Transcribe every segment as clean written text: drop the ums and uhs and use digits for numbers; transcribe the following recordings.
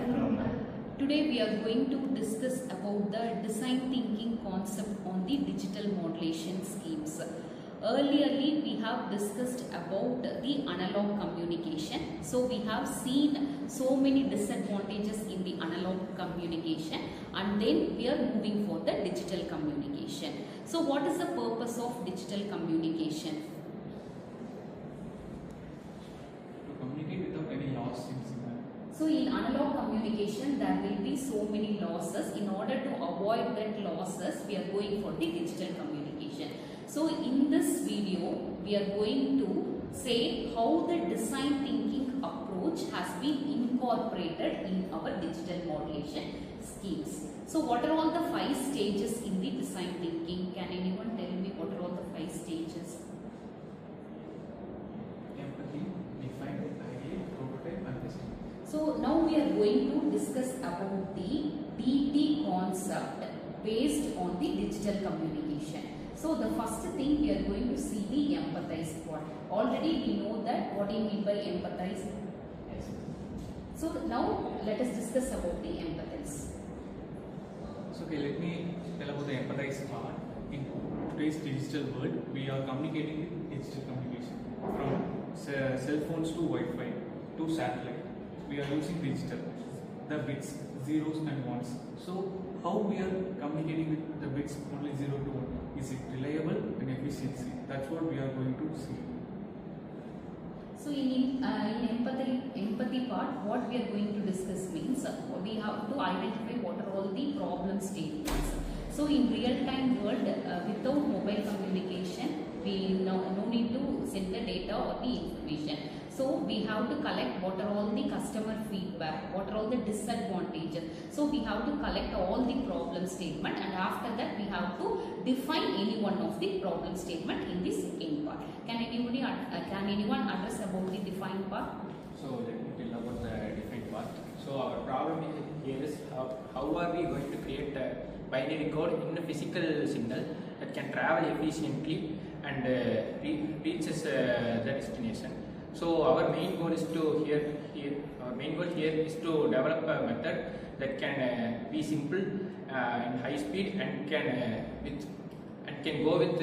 afternoon. Today we are going to discuss about the design thinking concept on the digital modulation schemes. Earlierly we have discussed about the analog communication. So we have seen so many disadvantages in the analog communication, and then we are moving for the digital communication. So what is the purpose of digital communication? To communicate without any loss in signal. So in analog communication there will be so many losses. In order to avoid that losses, we are going for the digital communication. So in this video we are going to say how the design thinking approach has been incorporated in our digital modulation schemes. So what are all the 5 stages in the design thinking? Can anyone tell me what are all the 5 stages? Empathy, define, ideate, prototype and testing. So now we are going to discuss about the DT concept based on the digital communication. So the first thing we are going to see the empathize part. Already we know that what do you mean by empathize? Yes. So now let us discuss about the empathize. So let me tell about the empathize part. In today's digital world, we are communicating with digital communication. From cell phones to Wi-Fi to satellite, we are using digital. The bits, zeros and ones. So how we are communicating with the bits only 0 to 1? Is it reliable and efficiency? That's what we are going to see. So in empathy part, what we are going to discuss means we have to identify what are all the problem statements. So in real time world, without mobile communication, we no need to send the data or the information. So we have to collect what are all the customer feedback, what are all the disadvantages. So we have to collect all the problem statement, and after that we have to define any one of the problem statement in the second part. Can anyone address about the define part? So let me tell about the different part. So our problem here is how are we going to create a binary code in a physical signal that can travel efficiently and reaches the destination. So our main goal is to develop a method that can be simple and high speed and can go with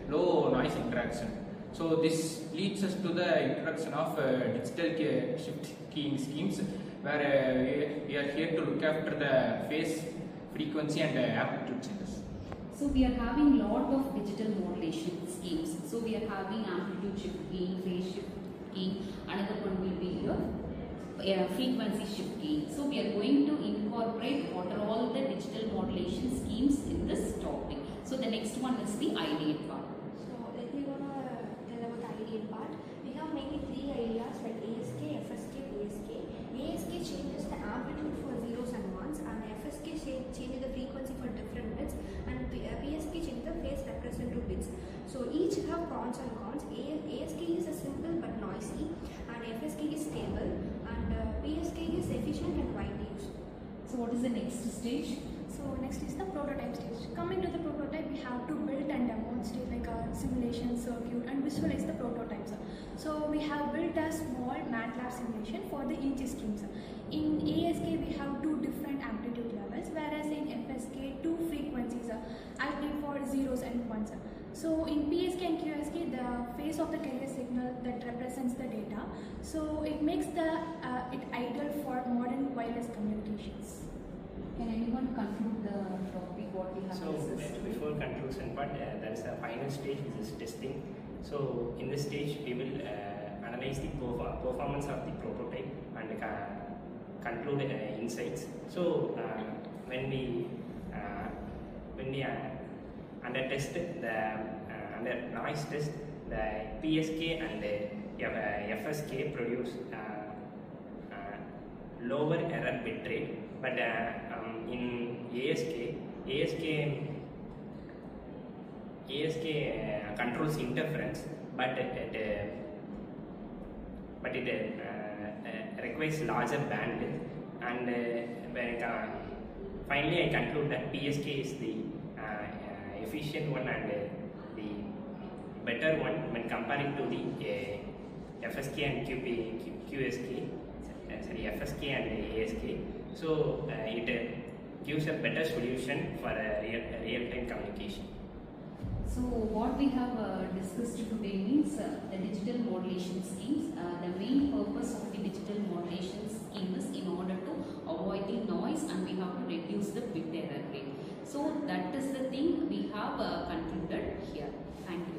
low noise interaction. So this leads us to the introduction of digital shift keying schemes, where we are here to look after the phase, frequency and amplitude changes. So we are having lot of digital modulation schemes. So we are having amplitude shift keying, phase shift keying, another one will be your frequency shift keying. So we are going to incorporate what are all the digital modulation schemes in this topic. So the next one is the ideate part. So let me tell about the ideate part. We have mainly 3 ideas like ASK, FSK, PSK. ASK changes the amplitude for zeros and ones, and FSK changes the frequency for different bits, and PSK changes the phase representative bits. So each have pros and cons. ASK is a simple but noisy, and FSK is stable, and PSK is efficient and widely used. So what is the next stage? So next is the prototype stage. Coming to the prototype, we have to build and demonstrate like a simulation circuit and visualize the prototypes. So we have built a small MATLAB simulation for the each schemes. In ASK we have 2 different amplitude levels, whereas in FSK 2 frequencies alternate for zeros and ones. So in PSK and QSK, the phase of the carrier signal that represents the data. So it makes it ideal for modern wireless communications. Can anyone conclude the topic what we have discussed? Before conclusion part, there is a final stage, which is testing. So in this stage, we will analyze the performance of the prototype and conclude insights. So when we under test under noise test, the PSK and the FSK produce lower error bit rate, but in ASK controls interference, but it requires larger bandwidth, and finally I conclude that PSK is the efficient one and the better one when comparing to the FSK and QSK. FSK and ASK. So it gives a better solution for real-time communication. So what we have discussed today means the digital modulation schemes. The main purpose of the digital modulation scheme is in order to avoid the noise, and we have to reduce the bit error rate. So that is the thing we have concluded here. Thank you.